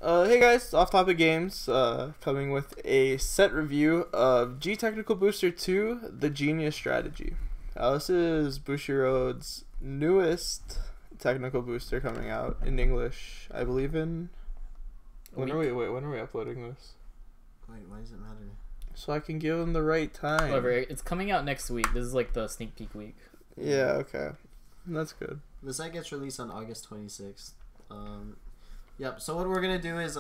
Hey guys, it's Off Topic Games, coming with a set review of G Technical Booster 2, the Genius Strategy. This is Bushiroad's newest technical booster coming out in English, I believe in... When are we uploading this? Wait, why does it matter? So I can give them the right time. Whatever, it's coming out next week. This is like the sneak peek week. Yeah, okay. That's good. The site gets released on August 26th. Yep, so what we're going to do is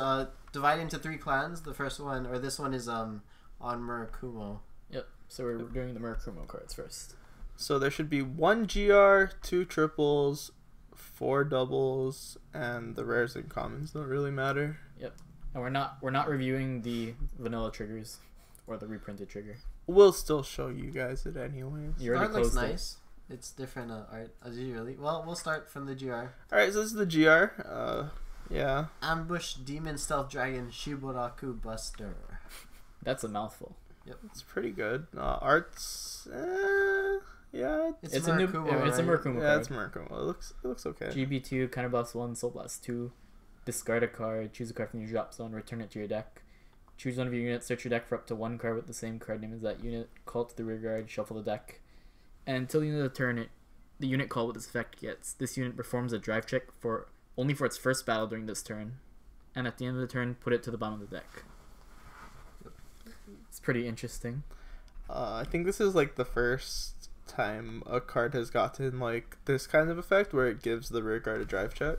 divide into 3 clans. The first one, or this one is on Murakumo. Yep, so we're doing the Murakumo cards first. So there should be 1 GR, 2 triples, 4 doubles, and the rares and commons don't really matter. Yep, and we're not reviewing the vanilla triggers or the reprinted trigger. We'll still show you guys it anyways. You already Art looks closed nice. It's different art as usually. Well, we'll start from the GR. Alright, so this is the GR. Yeah. Ambush Demon Stealth Dragon Shiburaku Buster. That's a mouthful. Yep. It's pretty good. Art's yeah. It's a Murakumo, new. It's a right? Murakumo Yeah, card. it's Murakumo. It looks okay. GB2, counter blast 1, soul blast 2. Discard a card. Choose a card from your drop zone. Return it to your deck. Choose one of your units. Search your deck for up to 1 card with the same card name as that unit. Call it to the rear guard. Shuffle the deck. And until the end of the turn, the unit called with this effect gets. This unit performs a drive check only for its first battle during this turn. And at the end of the turn, put it to the bottom of the deck. It's pretty interesting. I think this is like the first time a card has gotten like this kind of effect where it gives the rear guard a drive check.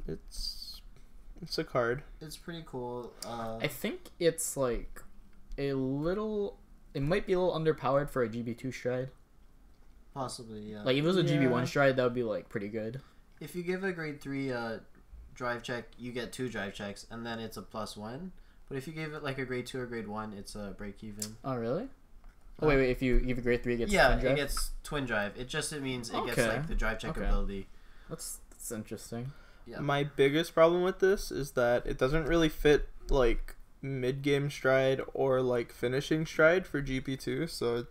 It's a card. It's pretty cool. I think it's like a little. It might be a little underpowered for a GB2 stride. Possibly, yeah. Like if it was a GB1 stride, that would be like pretty good. If you give a grade 3 drive check, you get 2 drive checks, and then it's a +1. But if you give it like a grade 2 or grade 1, it's a break even. Oh really? Oh wait. If you give a grade 3, it gets yeah, twin drive? it gets twin drive. It means it gets Okay. like the drive check Okay. ability. That's interesting. Yeah. My biggest problem with this is that it doesn't really fit like mid-game stride or like finishing stride for GP2, so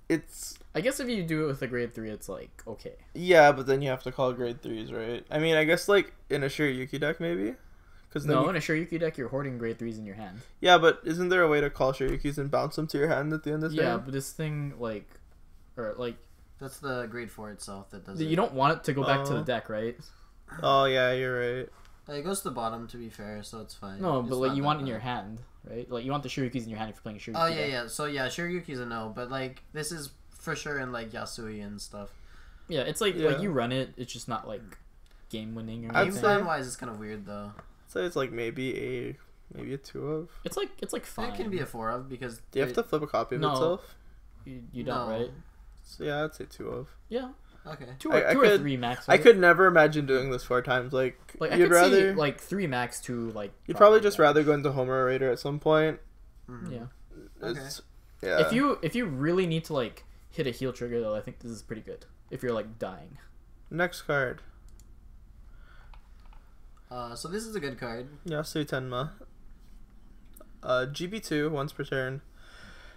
it's I guess if you do it with a grade 3, it's like okay. yeah, but then you have to call grade 3s, right? I mean, I guess like in a Shiryuki deck maybe. No, in a Shiryuki deck, you're hoarding grade 3s in your hand. Yeah, but isn't there a way to call Shiryukis and bounce them to your hand at the end of the Yeah, turn? but this thing That's the grade 4 itself that does it. you don't want it to go back to the deck, right? Oh yeah, you're right. It goes to the bottom, to be fair, so it's fine. No, It's but like not you that want it in bad. your hand, right? Like you want the Shiryukis in your hand if you're playing a Shiryuki. Oh yeah, deck. yeah. So yeah, Shiryuki's a no, but like this is for sure in like Yasui and stuff. Yeah, it's like you run it. It's just not like game winning or I'd anything. Game say- plan wise, it's kind of weird though. So it's like maybe a 2 of. It's like fine. It can be a 4 of because Do you have to flip a copy of No. itself? You don't, No. right? So yeah, I'd say 2 of. Yeah, okay. two I or could- 3 max. I right? could never imagine doing this 4 times. Like I you'd could rather see like 3 max to like. you'd probably just rather go into Homer Raider at some point. Mhm. Yeah. It's, yeah. If you really need to like hit a heal trigger though, I think this is pretty good. If you're like dying. Next card, So this is a good card. Yasui Tenma. GB2 once per turn.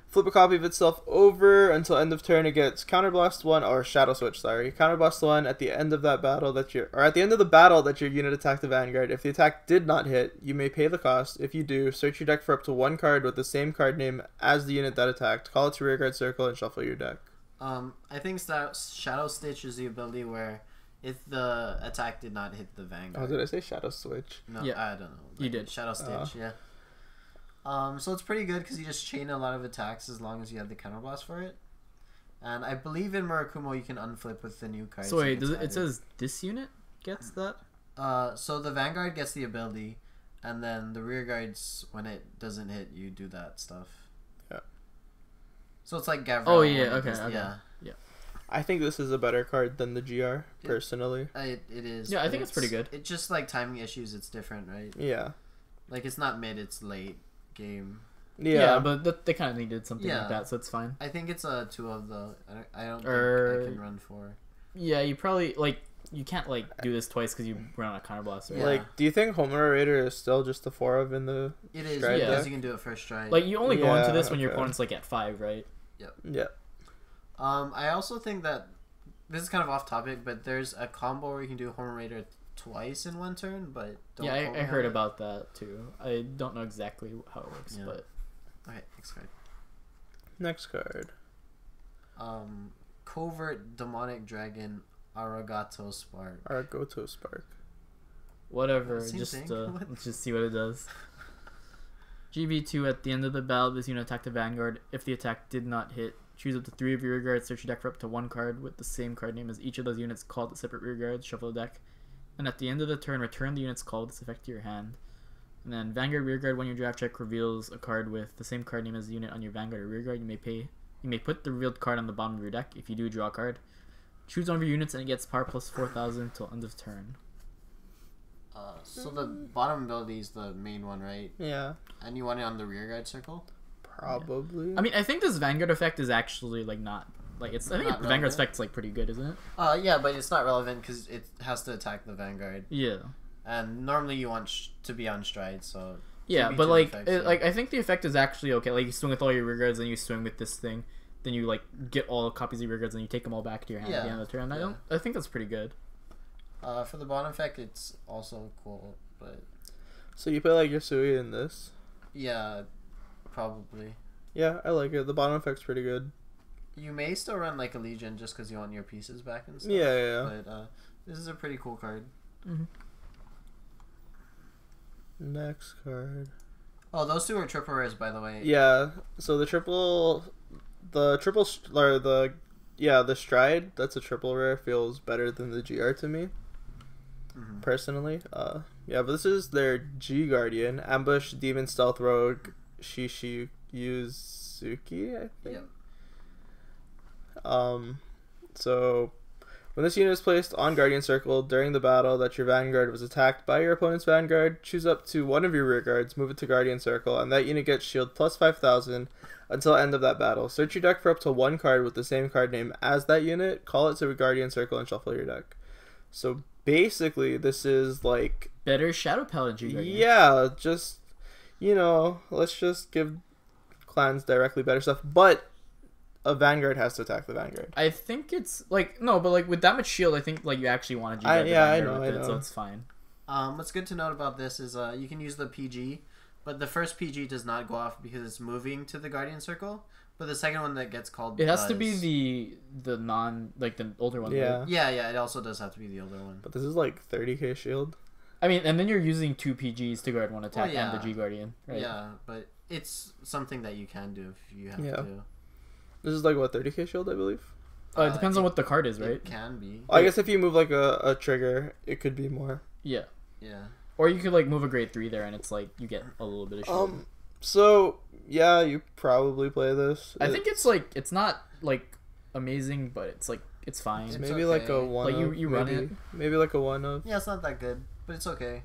Flip a copy of itself over until end of turn. It gets counterblast 1 or shadow switch. Sorry, counterblast 1 at the end of that battle at the end of the battle that your unit attacked the Vanguard. If the attack did not hit, you may pay the cost. If you do, search your deck for up to 1 card with the same card name as the unit that attacked. Call it to rearguard circle and shuffle your deck. I think Shadow Stitch is the ability where if the attack did not hit the Vanguard. Oh, did I say shadow switch? No, Yeah. I don't know. You did. Shadow Stitch, yeah. So it's pretty good because you just chain a lot of attacks as long as you have the counterblast for it. And I believe in Murakumo you can unflip with the new cards. So wait, that it gets says this unit gets that? added. So the Vanguard gets the ability, and then the rear guards, when it doesn't hit, you do that stuff. Yeah. So it's like Gavril. Oh, when yeah, it okay, does- okay. Yeah. I think this is a better card than the GR, personally. It is. Yeah, I but think it's pretty good. It's just like timing issues. It's different, right? Yeah. Like it's not mid. It's late game. Yeah. But they kind of needed something Yeah. like that, so it's fine. I think it's a 2 of the. I don't think I can run 4. Yeah, you probably like you can't like do this twice because you run on a counterblast, right? Yeah. Like, do you think Homer Raider is still just the 4 of in the... It is Stride because deck? you can do it first stride. Like you only go into Yeah, this when your okay. opponent's like at 5, right? Yeah. I also think that this is kind of off topic, but there's a combo where you can do Homer Raider twice in one turn, but don't Yeah, quote I me on heard it. about that too. I don't know exactly how it works, Yeah. but Okay, next card. Next card. Covert Demonic Dragon Aragato Spark. Our go-to spark. whatever. Same Just thing. let's just see what it does. GB2 at the end of the battle, this unit attacked the Vanguard. If the attack did not hit, choose up to 3 of your rear guards, search your deck for up to 1 card with the same card name as each of those units called at separate rear guards, shuffle the deck. And at the end of the turn, return the units called with this effect to your hand. And then Vanguard rear guard, when your draft check reveals a card with the same card name as the unit on your Vanguard or rear guard, you may put the revealed card on the bottom of your deck. If you do, draw a card. Choose one of your units and it gets power plus 4,000 until end of turn. So the bottom ability is the main one, right? Yeah, And you want it on the rear guard circle? probably. I mean, I think this Vanguard effect is actually like not like it's. I think Not the Vanguard relevant? effect's like pretty good, isn't it? Yeah, but it's not relevant because it has to attack the Vanguard. Yeah. And normally you want to be on stride, so... Yeah, GB2 but like, effects, yeah. like I think the effect is actually okay. Like you swing with all your rear guards, then you swing with this thing, then you like get all copies of your rear guards, and you take them all back to your hand at the Yeah, end of the turn. yeah. I think that's pretty good. For the bottom effect, it's also cool, but... So you play like Yasui in this? Yeah, probably. Yeah, I like it. The bottom effect's pretty good. You may still run like a Legion just because you want your pieces back and stuff. Yeah. But this is a pretty cool card. Mm-hmm. Next card. Oh, those two are triple rares, by the way. Yeah. So the stride. That's a triple rare. Feels better than the GR to me. Mhm. Personally. Yeah, but this is their G Guardian, Ambush, Demon, Stealth, Rogue, Yuzuki, I think. Yeah. So when this unit is placed on Guardian Circle during the battle that your Vanguard was attacked by your opponent's Vanguard, choose up to 1 of your rear guards, move it to Guardian Circle, and that unit gets shield plus 5,000 until end of that battle. Search your deck for up to 1 card with the same card name as that unit, call it to a Guardian Circle, and shuffle your deck. So basically, this is like... Better Shadow Paladin G Guardian. Yeah, just, let's just give clans directly better stuff. But a Vanguard has to attack the Vanguard. I think it's like no, but like with that much shield, I think like you actually want to G I Guard know, with it, so it's fine. What's good to note about this is you can use the PG, but the first PG does not go off because it's moving to the Guardian Circle. But the second one that gets called It has to does. be the non like the older one. Yeah. Right? Yeah, it also does have to be the older one. But this is like 30k shield. I mean, and then you're using 2 PGs to guard 1 attack yeah. and the G Guardian, right? Yeah, but it's something that you can do if you have Yeah. to. This is like, what, 30k shield, I believe? It depends on what the card is, right? It can be. I guess if you move like a trigger, it could be more. Yeah. Yeah. Or you could like move a grade 3 there, and it's like you get a little bit of shield. So, yeah, you probably play this. I think it's like it's not like amazing, but it's like it's fine. It's maybe like a okay. one Like, you of, run maybe, it. maybe like a one of. Yeah, it's not that good, but it's okay.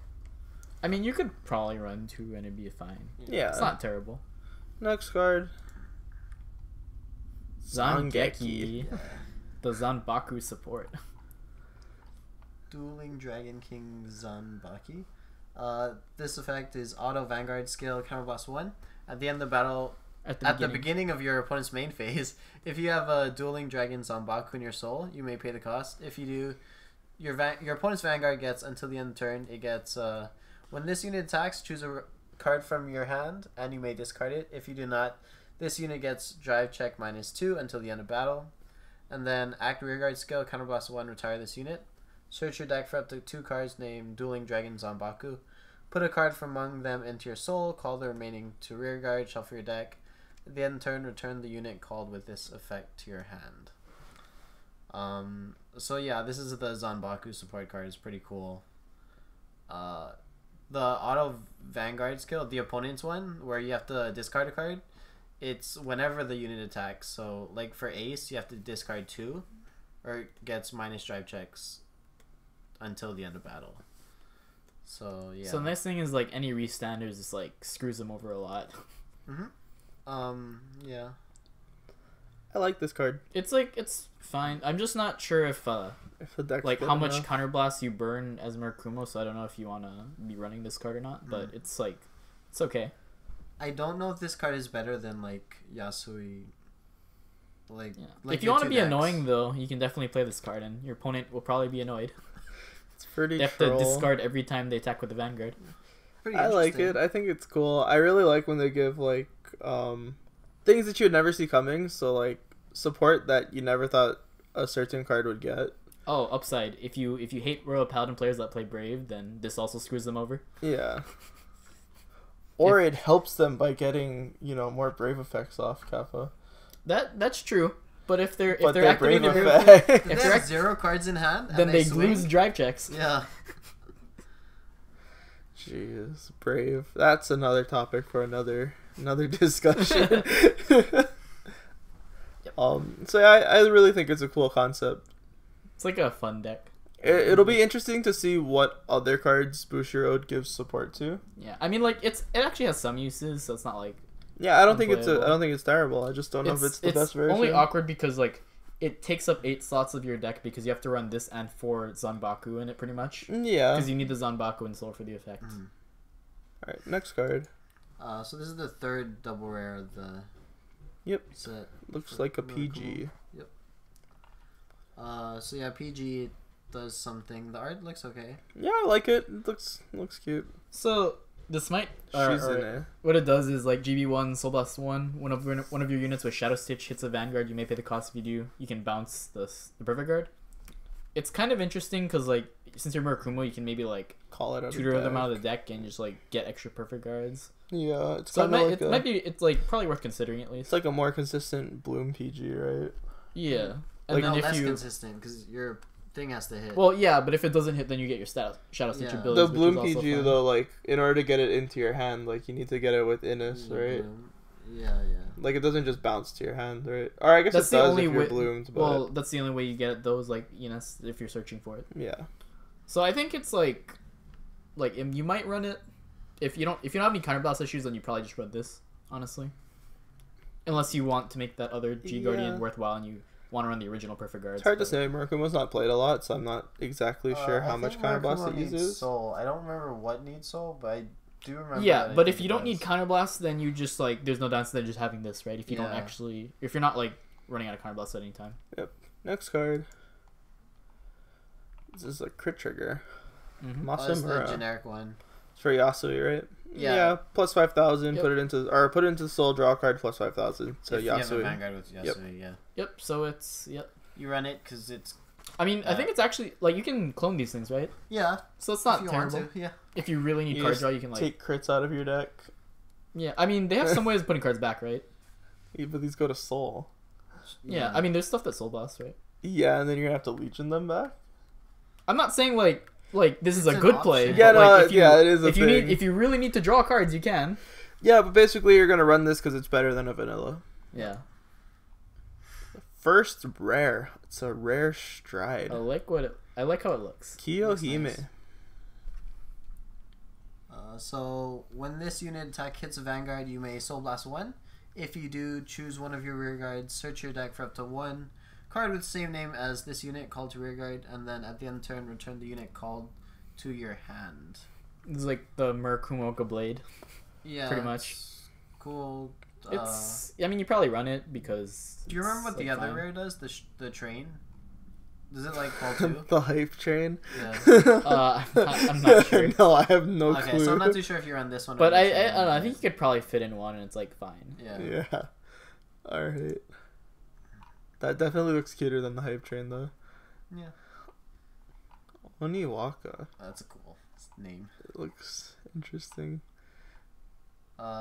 I mean, you could probably run 2 and it'd be fine. Yeah. It's not terrible. Next card. Zangeki, the Zanbaku support. Dueling Dragon King Zanbaki. This effect is auto Vanguard skill counterblast 1. At the end of the battle, At the beginning of your opponent's main phase, if you have a Dueling Dragon Zanbaku in your soul, you may pay the cost. If you do, your opponent's Vanguard gets, until the end of the turn, it gets, when this unit attacks, choose a card from your hand, and you may discard it. If you do not, this unit gets drive check -2 until the end of battle. And then act rearguard skill, counterblast 1, retire this unit. Search your deck for up to 2 cards named Dueling Dragon Zanbaku. Put a card from among them into your soul, call the remaining to rearguard, shuffle your deck. At the end of the turn, return the unit called with this effect to your hand. So yeah, this is the Zanbaku support card. It's pretty cool. The auto Vanguard skill, the opponent's one, where you have to discard a card, it's whenever the unit attacks. So like for Ace, you have to discard 2, or it gets minus drive checks until the end of battle. So yeah. So the nice thing is like any restanders just like screws them over a lot. Yeah. I like this card. It's like it's fine. I'm just not sure if If the deck's like good how much enough. counterblast you burn as Murakumo, so I don't know if you want to be running this card or not, but it's like it's okay. I don't know if this card is better than like Yasui. Like, Yeah. like If you your want to two be decks. annoying though, you can definitely play this card and your opponent will probably be annoyed. It's pretty They have troll. to discard every time they attack with the Vanguard. Pretty I like interesting. it. I think it's cool. I really like when they give like things that you would never see coming. So like support that you never thought a certain card would get. Oh, upside. If you hate Royal Paladin players that play Brave, then this also screws them over. Yeah. Or it helps them by getting, more Brave effects off Kappa. That's true. But if they're But they're Brave activating their effect. If if they they're have 0 cards in hand, and then they swing, lose drive checks. Yeah. Jeez, Brave. That's another topic for another discussion. So yeah, I really think it's a cool concept. It's like a fun deck. It'll be interesting to see what other cards Bushiroad gives support to. Yeah, I mean, like it actually has some uses, so it's not like Yeah, I don't think Unplayable. it's terrible. I just don't know if it's the best version. only awkward because like it takes up 8 slots of your deck because you have to run this and 4 Zanbaku in it pretty much. Yeah. Because you need the Zanbaku and Soul for the effect. All right, next card. So this is the 3rd double rare of the Yep. set. Looks like a PG. Yep. So yeah, PG does something. The art looks okay. Yeah, I like it. It looks cute. So this might She's in it. what it does is like GB1 Soul Blast 1. One of your units with Shadow Stitch hits a Vanguard. You may pay the cost. If you do, you can bounce the Perfect Guard. It's kind of interesting because like since you're Murakumo, you can maybe like Call it out. tutor them out of the deck and just like get extra Perfect Guards. Yeah, it's So kind of like it's like probably worth considering at least. it's like a more consistent Bloom PG, right? Yeah, and Like- then No, if less you consistent because your thing has to hit. well, yeah, but if it doesn't hit, then you get your Shadow Stitch Yeah. abilities. The which Bloom is also PG fun. though, like in order to get it into your hand, like you need to get it with Innis, The right? bloom. Yeah. Like it doesn't just bounce to your hand, right? Or I guess That's it the does only if you're way. bloomed, but Well, that's the only way you get those, like if you're searching for it. yeah. So I think it's like you might run it if you don't have any counterblast issues, then you probably just run this, honestly. Unless you want to make that other G Guardian Yeah. worthwhile and you want to run the original Perfect Guards. It's hard to but- say. Murakumo's not played a lot, so I'm not exactly sure how much counterblast it needs uses. Soul. I don't remember what needs soul, but I do remember. Yeah, that but I if think you it don't need does. counterblast, then you just like there's no downside than just having this, right? If you don't Yeah. actually, if you're not like running out of counterblast at any time. Next card. This is a crit trigger. Mm-hmm. Oh, it's the Masamura. generic one. It's for Yasui, right? Yeah. Plus 5,000. Yep. Put it into Soul, draw a card, plus 5,000. So If you have a Yasui. Vanguard with Yasui, yeah. Yep. So it's You run it because it's I mean, I think it's actually like you can clone these things, right? yeah. So it's not if you terrible. want to, yeah. If you really need You card just draw, you can like Take crits out of your deck. yeah. I mean, they have some ways of putting cards back, right? Yeah, but these go to Soul. Yeah. I mean, there's stuff that Soul Blast, right? Yeah, and then you're gonna have to Legion them back. I'm not saying like this is It's a an good option. play. Yeah, but, no, like, if you, yeah, it is a if you thing. if you really need to draw cards, you can. Yeah, but basically you're gonna run this because it's better than a vanilla. Yeah. First rare. It's a rare stride. I like how it looks. Kiyohime. Looks So when this unit attack hits a Vanguard, you may Soul Blast 1. If you do, choose one of your rear guards, search your deck for up to 1 card with the same name as this unit called to rear guard, and then at the end of the turn, return the unit called to your hand. It's like the Murakumo Blade. Yeah, Pretty much. it's cool. It's. I mean, you probably run it because. Do you remember it's, what the like, other fine. rare does? The train? Does it like call too? The hype train. Yeah. I'm not sure. No, I have no Okay, clue. so I'm not too sure if you run this one. Or But the I train. don't know. I think you could probably fit in one, and it's like fine. Yeah. Yeah. Alright. That definitely looks cuter than the hype train, though. Yeah. Onia Walker. That's a cool name. It looks interesting.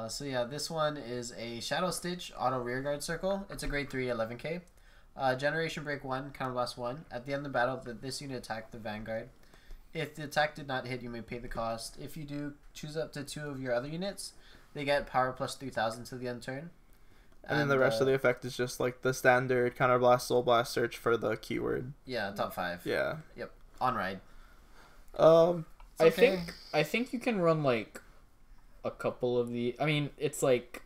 So yeah, this one is a Shadow Stitch auto rearguard circle. It's a grade 3 11k. Generation break 1, counterblast 1. At the end of the battle, this unit attacked the Vanguard. If the attack did not hit, you may pay the cost. If you do, choose up to 2 of your other units. They get power plus 3,000 to the end turn. And then the rest of the effect is just like the standard counterblast, soul blast search for the keyword. Yeah, top 5. Yeah. Yep. On ride. It's I think you can run like a couple of the. I mean, it's like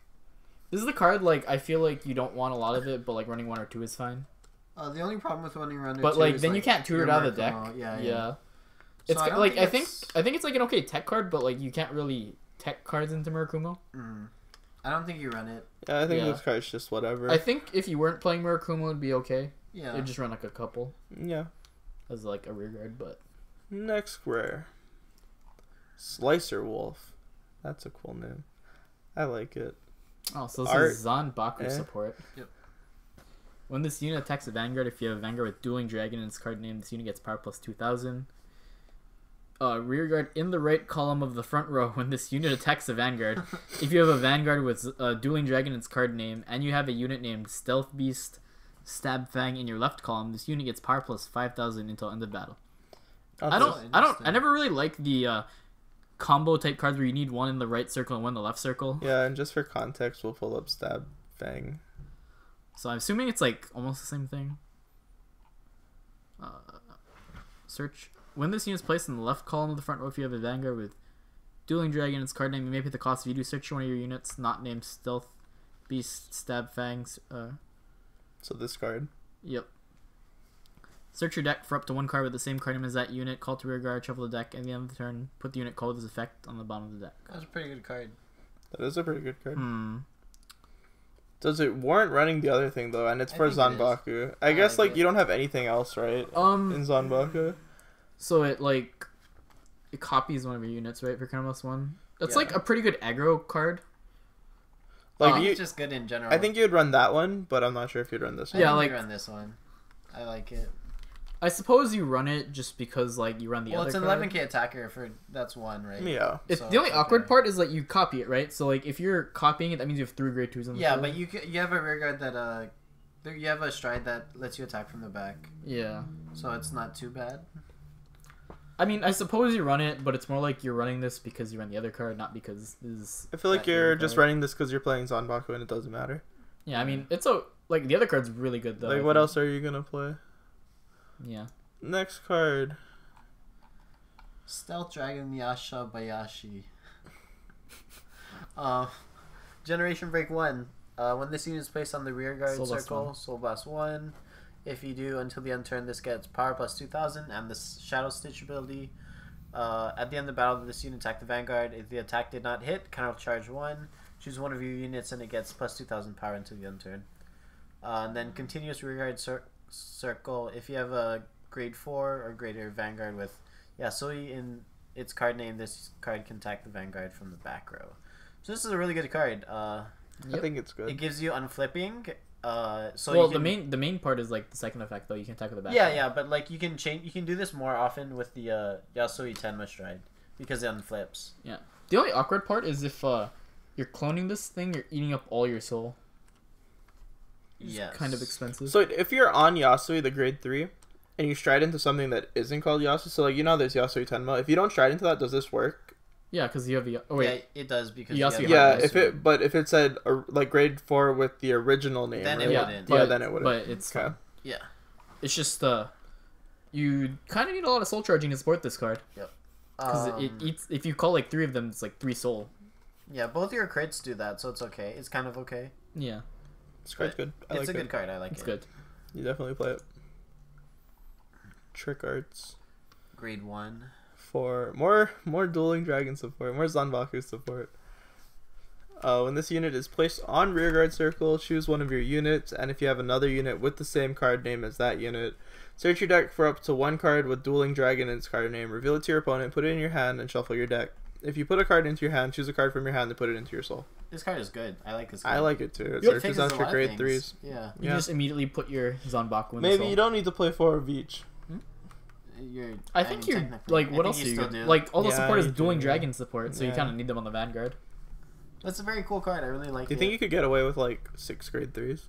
this is the card. Like I feel like you don't want a lot of it, but like running 1 or 2 is fine. The only problem with running around But like then you can't tutor it out of the deck. Yeah. It's So like I think it's like an okay tech card, but like you can't really tech cards into Murakumo. I don't think you run it. Yeah, I think Yeah. this card's just whatever. I think if you weren't playing Murakumo, it'd be okay. Yeah. You'd just run like a couple Yeah. as like a rear guard, but Next rare. Slicer Wolf. That's a cool name. I like it. Oh, so this Art, is Zanbaku support. Yep. When this unit attacks a Vanguard, if you have a Vanguard with Dueling Dragon in its card name, this unit gets power plus 2000. Rearguard in the right column of the front row. When this unit attacks a Vanguard, if you have a Vanguard with Dueling Dragon in its card name, and you have a unit named Stealth Beast Stab Fang in your left column, this unit gets power plus 5000 until end of battle. I never really like the combo type cards where you need one in the right circle and one in the left circle. Yeah, and just for context, we'll pull up Stab Fang. So I'm assuming it's like almost the same thing. Search. When this unit is placed in the left column of the front row, if you have a Vanguard with Dueling Dragon in its card name, you may pay the cost. If you do, search one of your units not named Stealth Beast Stab Fangs. So this card. Yep. Search your deck for up to one card with the same card name as that unit. Call to rearguard, shuffle the deck, and at the end of the turn, put the unit called with this effect on the bottom of the deck. That's a pretty good card. That is a pretty good card. Hmm. Does it warrant running the other thing though? And it's for think it is. Zanbaku. I guess like you don't have anything else, right? In Zanbaku. So it copies one of your units, right? For Counterblast 1. That's Yeah. like a pretty good aggro card. Like It's just good in general. I think you'd run that one, but I'm not sure if you'd run this one. Yeah, I think like- you run this one. I like it. I suppose you run it just because like you run the Well, other it's an card. 11k attacker for that's one, right? Yeah. So, The only awkward okay. part is like you copy it, right? So like if you're copying it, that means you have 3 grade 2s on the Yeah, field. but you have a rearguard that you have a stride that lets you attack from the back, Yeah. so it's not too bad. I mean, I suppose you run it, but it's more like you're running this because you run the other card, not because this is... I feel like that you're your just card. running this because you're playing Zanbaku and it doesn't matter. Yeah, I mean, it's like the other card's really good though. Like I what think. else are you gonna play? Yeah. Next card. Stealth Dragon Yasha Bayashi. Generation Break 1. When this unit is placed on the rearguard Soul Blast circle, 1. Soul Blast 1. If you do, until the end turn, this gets power plus 2000 and the Shadow Stitch ability. At the end of the battle, this unit attacked the Vanguard. If the attack did not hit, counter charge 1. Choose one of your units and it gets plus 2000 power until the end turn. And then continuous rearguard circle. If you have a grade 4 or greater Vanguard with Yasui in its card name, this card can attack the Vanguard from the back row. So this is a really good card. I think it's good. It gives you unflipping. So Well, you can, the main part is like the second effect though. You can attack with the back. yeah, but like you can change. You can do this more often with the Yasui Tenma stride because it unflips. Yeah. The only awkward part is if you're cloning this thing, you're eating up all your soul. It's Yes. kind of expensive. So if you're on Yasui, the grade 3, and you stride into something that isn't called Yasui, so like there's Yasui Tenma. If you don't stride into that, does this work? Yeah, because you have the... Oh, wait. Yeah, it does because Yasui you Yeah, have if it said like grade 4 with the original name, Then right? it yeah, wouldn't. but, then it wouldn't. But it's Okay. Yeah. It's just you kind of need a lot of soul charging to support this card because it eats. If you call like 3 of them, it's like 3 soul. Yeah, both your crits do that, so it's okay. It's kind of okay. Yeah, This card's good. I It's like a it. good card. I like it's it. good. You definitely play it. Trick Arts. Grade 1. For more Dueling Dragon support, more Zanbaku support. When this unit is placed on rearguard circle, choose one of your units, and if you have another unit with the same card name as that unit, search your deck for up to 1 card with Dueling Dragon in its card name, reveal it to your opponent, put it in your hand, and shuffle your deck. If you put a card into your hand, choose a card from your hand and put it into your soul. This card is good. I like this card. I like it too. It It searches fixes out a your lot of grade things. 3s. Yeah. You just immediately put your Zanbaku in the Maybe soul. you don't need to play 4 of each. I think you're like, what else are you still gonna do. like? All the Yeah, support is you do, Dueling yeah. Dragon support, so you Yeah. kind of need them on the Vanguard. That's a very cool card. I really like Do you it. think you could get away with like 6 grade 3s?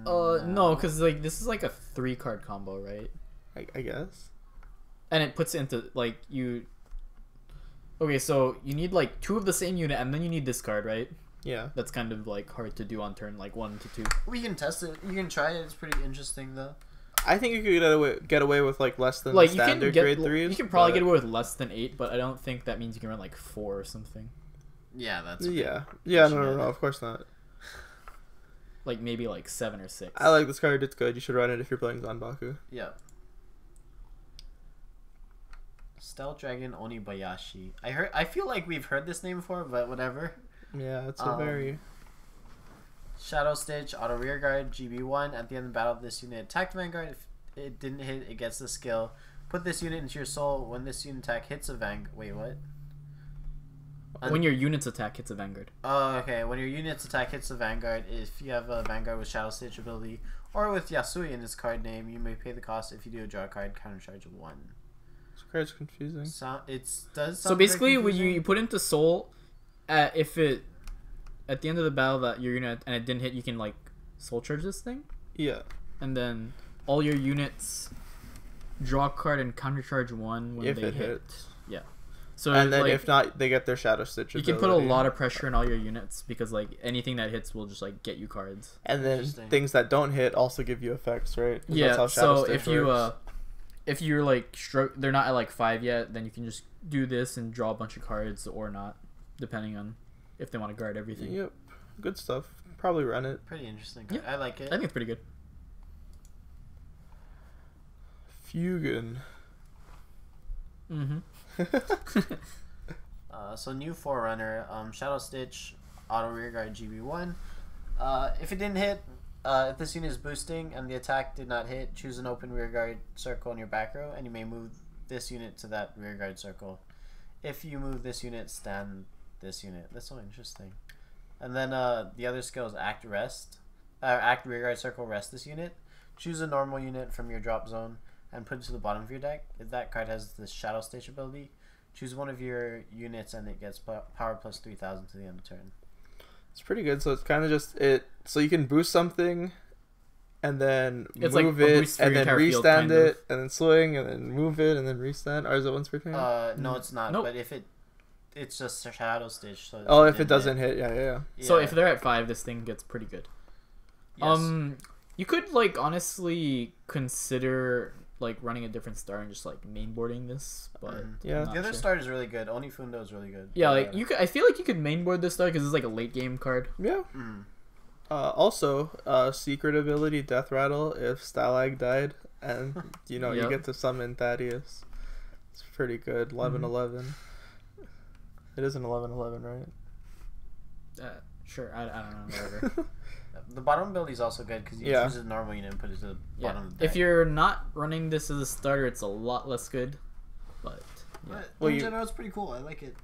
No, because like this is like a 3-card combo, right? I guess. And it puts it into like you. Okay, so you need like 2 of the same unit, and then you need this card, right? Yeah. That's kind of like hard to do on turn like 1 to 2. We can test it. You can try it. It's pretty interesting though. I think you could get away with like less than Like the you can standard get, grade 3s. you can probably but- get away with less than 8, but I don't think that means you can run like 4 or something. Yeah, that's Yeah. Yeah, No, of course not. Like maybe like 7 or 6. I like this card. It's good. You should run it if you're playing Zanbaku. Yeah. Stealth Dragon Onibayashi. I feel like we've heard this name before, but whatever. Yeah, it's a very... Shadow Stitch, Auto Rearguard, GB1. At the end of the battle, this unit attacked Vanguard. If it didn't hit, it gets the skill. Put this unit into your soul. When this unit attack hits a Wait, what? When your unit's attack hits a Vanguard. Oh, okay. When your unit's attack hits a Vanguard, if you have a Vanguard with Shadow Stage ability, or with Yasui in its card name, you may pay the cost. If you do a draw card, countercharge 1. This card's confusing. So basically, when you put into soul, if it at the end of the battle that your unit and it didn't hit, you can like soul charge this thing. Yeah. And then all your units draw a card and countercharge 1 when If they it hit. hits. Yeah. So And then like, if not, they get their Shadow Stitch you ability. can put a lot of pressure on all your units because like anything that hits will just like get you cards. And then things that don't hit also give you effects, right? 'Cause Yeah. that's how Shadow So Stitch if works. you're like they're not at like 5 yet, then you can just do this and draw a bunch of cards or not, depending on if they want to guard everything. Yep. Good stuff. Probably run it. Pretty interesting card. Yeah. I like it. I think it's pretty good. Fugan. Mm-hmm. So new Forerunner, Shadow Stitch, Auto Rearguard GB1. If it didn't hit, if this unit is boosting and the attack did not hit, choose an open rearguard circle in your back row, and you may move this unit to that rearguard circle. If you move this unit, stand this unit. That's so interesting. And then the other skill is Act Rearguard Circle, rest this unit. Choose a normal unit from your drop zone and put it to the bottom of your deck. If that card has the Shadow Stage ability, choose one of your units and it gets power plus 3,000 to the end of turn. It's pretty good. So it's kind of just it. So you can boost something, and then It's move like a it, boost for and your then entire field, restand kind it, of. and then swing, and then move it, and then restand. Or is it once per turn? No, it's not. Nope. But if it's just a Shadow Stitch. So Oh, if it doesn't hit, yeah. So if they're at 5, this thing gets pretty good. Yes. You could like honestly consider like running a different star and just like mainboarding this, but Yeah. I'm not The other sure. start is really good. Onifundo is really good. Yeah, like you could. I feel like you could mainboard this star because it's like a late game card. Yeah. Mm. Also, secret ability Death Rattle if Stalag died, and you Yep. get to summon Thaddeus. It's pretty good. 11/11. It is an 11/11, right? Sure, I don't know. Whatever. The bottom ability is also good because you Yeah. choose a normal unit and put it to the Yeah. bottom of the deck. If you're not running this as a starter, it's a lot less good. But yeah. But Well, in you- general, it's pretty cool. I like it.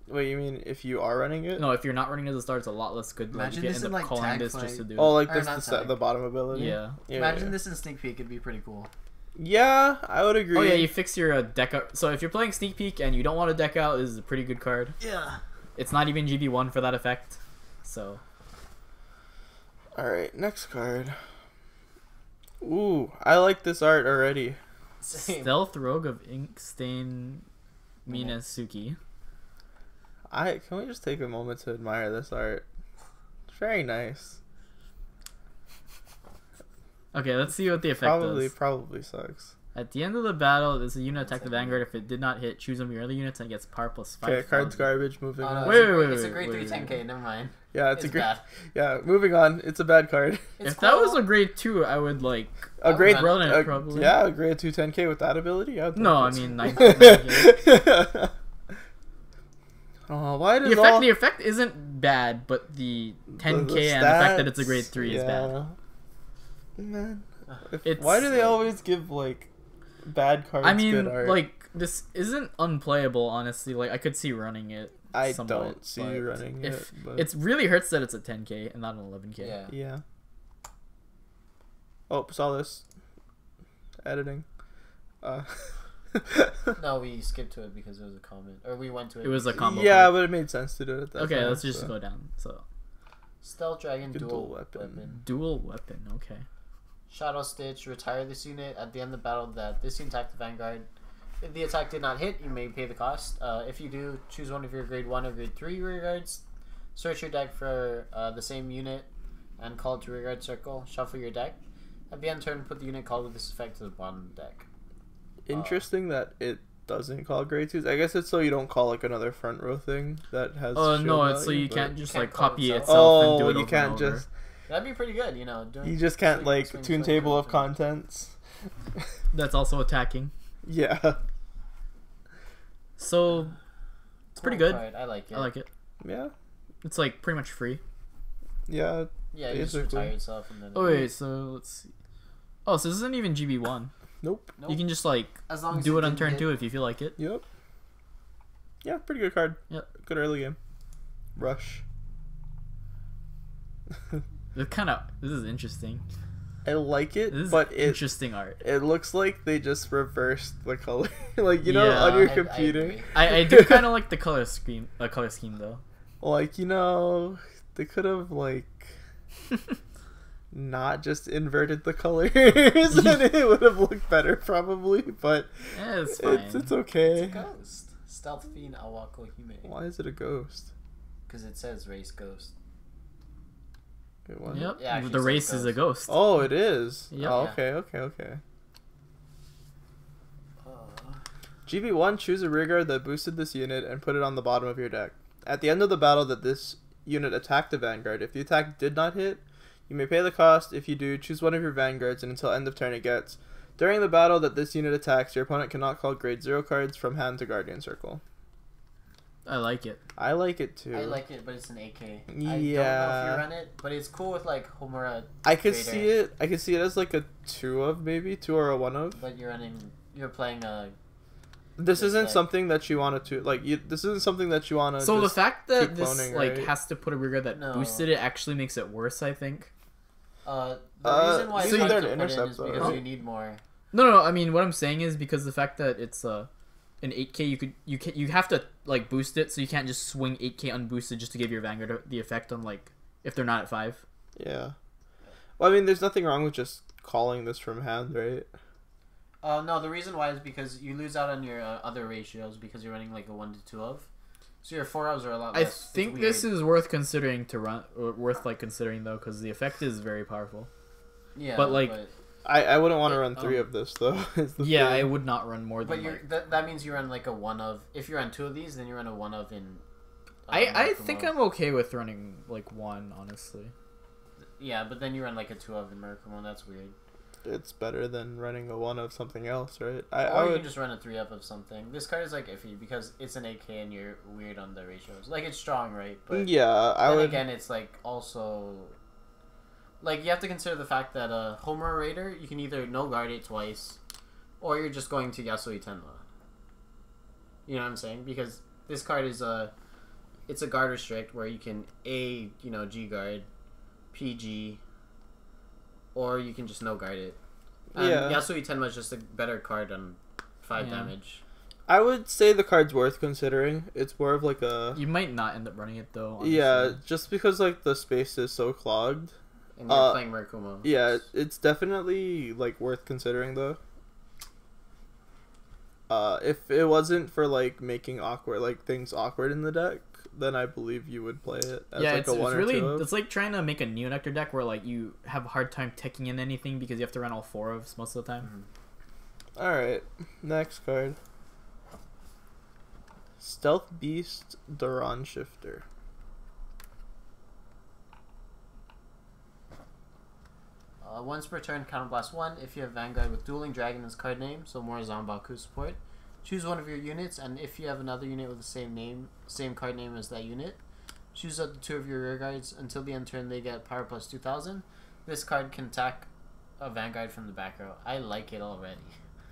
Wait, you mean if you are running it? No, if you're not running as a starter, it's a lot less good. Like, Imagine you this end in, up like, calling tag this fight. just to do Oh, it. like Or this not the tag. bottom ability. Yeah. Imagine this in Sneak Peek. It'd be pretty cool. Yeah, I would agree. Oh yeah, you fix your deck out. So if you're playing Sneak Peek and you don't want to deck out, this is a pretty good card. Yeah. It's not even GB1 for that effect. So All right, next card. Ooh, I like this art already. Same. Stealth Rogue of Inkstain Mina Sookie. Can we just take a moment to admire this art? It's very nice. Okay, let's see what the effect does. Probably sucks. At the end of the battle, this is a unit attack the Vanguard. If it did not hit, choose one of your other units and it gets power plus 5. Okay, card's garbage. Moving Oh, no, on. Wait, it's a wait, grade wait, 3 wait. 10k. Never mind. Yeah, it's a great. bad. Yeah, moving on. It's a bad card. It's If that was cool. a grade 2, I would like. A grade run run it, probably. Yeah, a grade 2 10k with that ability. Yeah. No, I mean 9. Oh, why does The effect isn't bad, but the 10k and the fact that it's a grade 3 is bad. Man, It's- why do they always give like bad cards? I mean, good art? like this isn't unplayable. Honestly, like I could see running it. I somewhat, don't see you but running if it. But it really hurts that it's a 10k and not an 11k. Yeah. yeah. Oh, saw this. Editing. No, we skipped to it because it was a comment, or we went to it. It was a because- combo. Yeah, but it made sense to do it at that Okay, time, let's just so. go down. So Stealth Dragon Good dual dual weapon. dual weapon. Okay. Shadow Stitch, retire this unit at the end of the battle that this unit attacked the Vanguard. If the attack did not hit, you may pay the cost. If you do, choose one of your grade 1 or grade 3 rearguards. Search your deck for the same unit and call it to rearguard circle. Shuffle your deck. At the end of turn, put the unit called with this effect to the bottom of the deck. Interesting that it doesn't call grade 2s. I guess it's so you don't call like another front row thing that has. Oh shield no, it's so value, you but- can't just Can't like call copy itself. itself and Oh, do it you over can't and over. just. That'd be pretty good, you know. You just can't swing, like swing, tune swing, table swing, of swing. contents. That's also attacking. Yeah. So it's pretty Cool good. card, I like it. I like it. Yeah. It's like pretty much free. Yeah. Yeah, you just Basically. retire yourself and then. Oh wait, so let's see. Oh, so this isn't even GB1. Nope. Nope. You can just like As long as do you it on didn't turn hit- 2 if you feel like it. Yep. Yeah, pretty good card. Yep. Good early game. Rush. This is interesting. I like it, This is but interesting art. it looks like they just reversed the color. Like, you know, on your I computer. agree. I do kind of like the color scheme though. Like, you know, they could have, like, not just inverted the colors and it would have looked better probably, but Yeah, it's fine. it's okay. It's a ghost. Stealth Fiend Awako Hime. Why is it a ghost? Because it says race ghost. Wait, what? Yep. Yeah, actually the it's race a is a ghost. Oh, it is. Yep. Oh, Yeah. okay. GB1, choose a rearguard that boosted this unit and put it on the bottom of your deck. At the end of the battle that this unit attacked a Vanguard, if the attack did not hit, you may pay the cost. If you do, choose one of your Vanguards and until end of turn it gets. During the battle that this unit attacks, your opponent cannot call grade 0 cards from hand to Guardian Circle. I like it. I like it too. I like it, but it's an AK. I don't know Yeah. if you run it, but it's cool with like Homura. I could Greater. see it. I could see it as like a 2 of maybe 2 or a 1 of. But you're playing a. This Just isn't like- something that you want to like. This isn't something that you want to. So the just fact that keep this cloning, like right? has to put a rearguard that No. boosted it actually makes it worse, I think. The reason why so it's you hard don't to put in intercept, is though, because right? you need more. No. I mean, what I'm saying is because the fact that it's an 8K, you have to like boost it, so you can't just swing 8K unboosted just to give your Vanguard the effect on like if they're not at 5. Yeah. Well, I mean, there's nothing wrong with just calling this from hand, right? No, the reason why is because you lose out on your other ratios because you're running like a 1 to 2 of. So your 4 ofs are a lot I less. It's think this weird. is worth considering considering though, because the effect is very powerful. Yeah, but, like, I wouldn't want to Yeah, run 3 of this though. is the Yeah, thing. I would not run more than. But Like, that means you run like a 1 of. If you run 2 of these, then you run a 1 of in. I Murakumo. think I'm okay with running like 1, honestly. Yeah, but then you run like a 2 of in Murakumo, and that's weird. It's better than running a 1 of something else, right? Or I you would. can just run a 3 of something. This card is like iffy because it's an AK and you're weird on the ratios. Like it's strong, right? But Yeah, I then would. again, it's like also. Like you have to consider the fact that Homer Raider, you can either no guard it twice, or you're just going to Yasui Tenma. You know what I'm saying? Because this card is it's a guard restrict where you can G guard, PG, or you can just no guard it. Yeah. Yasui Tenma is just a better card on 5 Yeah. damage. I would say the card's worth considering. It's more of like a. You might not end up running it though. Honestly. Yeah, just because like the space is so clogged. And you're playing Murakumo. Yeah, it's definitely like worth considering though. If it wasn't for like making things awkward in the deck, then I believe you would play it as Yeah, like it's a 1 really or 2 of. it's like trying to make a Neonectar deck where like you have a hard time teching in anything because you have to run all 4 ofs most of the time. All right, next card. Stealth Beast Duran Shifter. Once per turn, counterblast 1. If you have Vanguard with Dueling Dragon as card name, so more Zanbaku support, choose one of your units, and if you have another unit with the same card name as that unit, choose up to 2 of your rear guards. Until the end turn, they get power plus 2000. This card can attack a Vanguard from the back row. I like it already.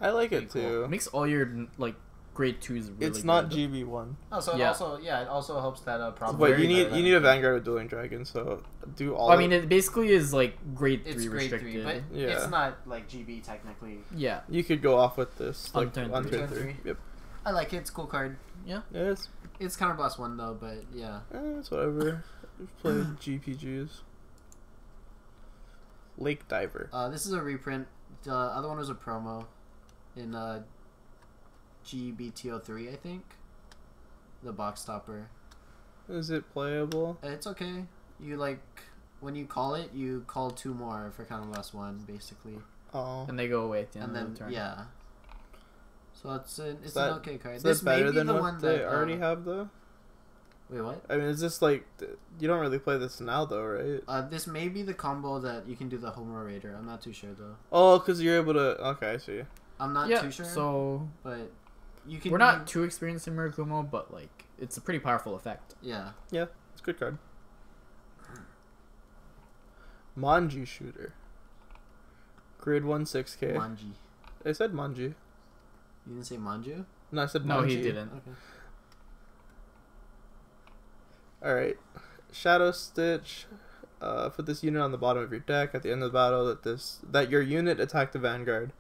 I like it Pretty cool. too. It makes all your like grade 2s really It's not good. GB1. Oh, so Yeah. it also helps that problem. But very you good. need a Vanguard with Dueling Dragon, so do all. I mean, it basically is like grade 3 It's grade restricted. 3, but Yeah. it's not like GB technically. Yeah, you could go off with this On like turn on three. turn Turn 3. three. Yep. I like it. It's a cool card. yeah. Yes. It's counterblast 1 though, but yeah. It's whatever. We've played GPGs. Lake Diver. This is a reprint. The other one was a promo in GBTO3, I think. The box stopper. Is it playable? It's okay. You like when you call it, you call 2 more for counterblast 1, basically, Oh. And they go away at the end and of the then turn. yeah. So it's an that- okay card. Is This that may better be than the what one they that already have though? Wait, what? I mean, is this like you don't really play this now though, right? This may be the combo that you can do the Homer Raider. I'm not too sure though. Oh, because you're able to. Okay, I see. I'm not Yeah, too sure. so but you can. we're not too experienced in Murakumo, but like it's a pretty powerful effect. Yeah. It's a good card. Manju Shooter. Grid 1 6K. Manji. I said Manju. You didn't say Manju? No, I said Manji. No, he didn't. Okay. Alright. Shadow Stitch. Put this unit on the bottom of your deck at the end of the battle that your unit attacked the Vanguard.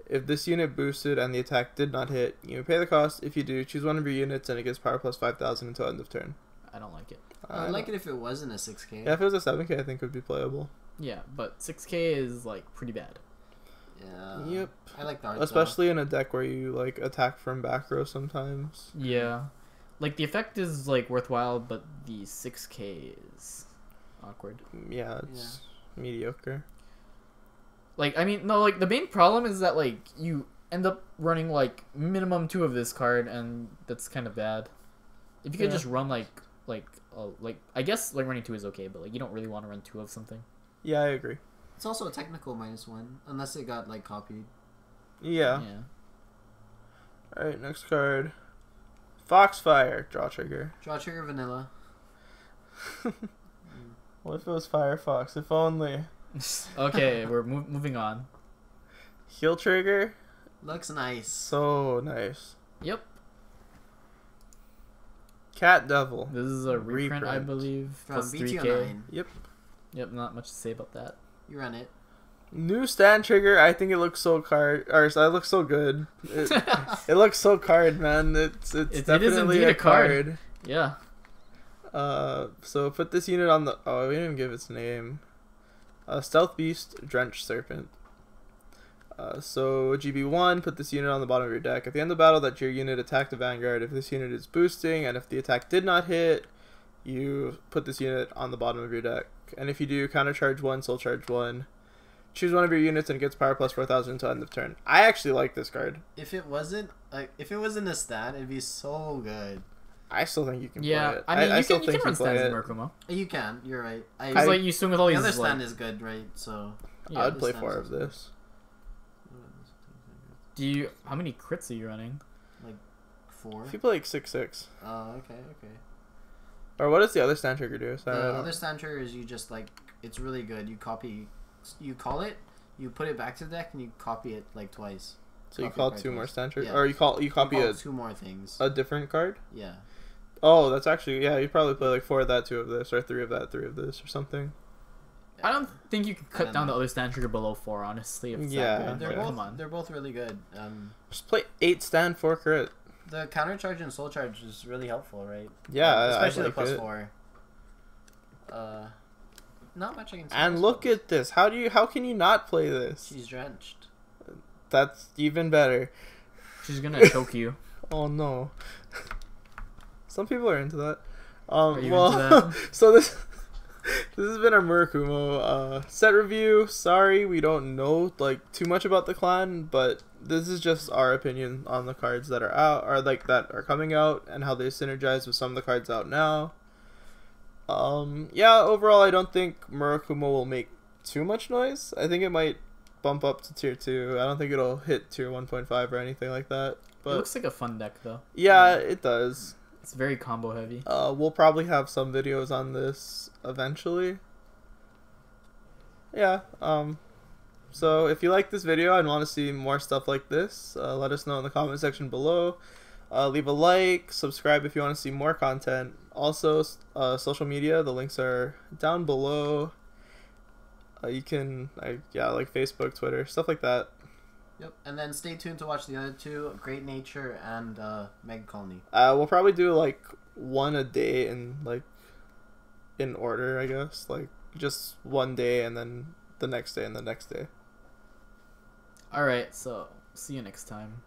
If this unit boosted and the attack did not hit, you may pay the cost. If you do, choose one of your units and it gets power plus 5,000 until end of turn. I don't like it. I'd like it if it wasn't a 6K. Yeah, if it was a 7K, I think it would be playable. Yeah, but 6K is like pretty bad. Yeah. Yep. I like the art Especially in a deck where you like attack from back row sometimes. Yeah. Like the effect is like worthwhile, but the 6K is awkward. Yeah, it's mediocre. Like, I mean, no, like the main problem is that like you end up running like minimum 2 of this card, and that's kind of bad. If you could just run like I guess like running 2 is okay, but like you don't really want to run 2 of something. Yeah, I agree. It's also a technical -1, unless it got like copied. Yeah. Yeah. Alright, next card. Foxfire Draw trigger. Draw trigger vanilla. What if it was Firefox? If only. Okay, we're moving on. Heal trigger. Looks nice. So nice. Yep. Cat Devil. This is a reprint, I Reprint. believe. From Plus 3K. BT09. Yep. Yep, not much to say about that. You run it. New stand trigger. I think it looks so it looks so good. It looks so card, man. It's It is definitely indeed a a card. card. Yeah. So put this unit on the. Oh, we didn't even give its name. Stealth Beast, Drench Serpent. So GB1, put this unit on the bottom of your deck. At the end of the battle that your unit attacked the Vanguard, if this unit is boosting, and if the attack did not hit, you put this unit on the bottom of your deck. And if you do, counter charge 1, soul charge 1. Choose one of your units and it gets power plus 4,000 until end of turn. I actually like this card. If it wasn't a stat, it'd be so good. I still think you can play Yeah, it. I mean, you still can think run play stands in it. Murakumo. You can. You're right. Because like you swing with all The these. other stand like, is good, right? So. yeah. I would the play stands 4 is of this. Do you? How many crits are you running? Like 4. If you play like 6/6. Oh, okay. Or what does the other stand trigger do? Sorry, I The don't- other stand trigger is you just like it's really good. You call it, you put it back to the deck, and you copy it like twice. So you Copy call it 2 more twice. stand trigger, Yeah. or you copy You call a 2 more things. different card. Yeah. Oh, that's actually you probably play like 4 of that, 2 of this, or 3 of that, 3 of this, or something. I don't think you can cut don't down the know. other stand trigger below 4. Honestly, if it's Yeah, that good. They're okay. both Come on. they're both really good. Just play 8 stand 4 crit. The counter charge and soul charge is really helpful, right? Yeah, especially I like the plus it. 4. Not much I can say. And look at this. How can you not play this? She's drenched. That's even better. She's gonna choke you. Oh no. Some people are into that. Are you well, into that? so this has been our Murakumo set review. Sorry, we don't know like too much about the clan, but this is just our opinion on the cards that are out, or like that are coming out, and how they synergize with some of the cards out now. Yeah, overall, I don't think Murakumo will make too much noise. I think it might bump up to tier 2. I don't think it'll hit tier 1.5 or anything like that. But It looks like a fun deck though. yeah, it does. It's very combo heavy. We'll probably have some videos on this eventually. Yeah. So if you like this video and want to see more stuff like this, let us know in the comment section below. Leave a like, subscribe if you want to see more content. Also, social media, the links are down below. You can, like Facebook, Twitter, stuff like that. Yep. And then stay tuned to watch the other 2, Great Nature and Megacolony. We'll probably do like 1 a day in order, I guess. Like just 1 day and then the next day and the next day. All right, so see you next time.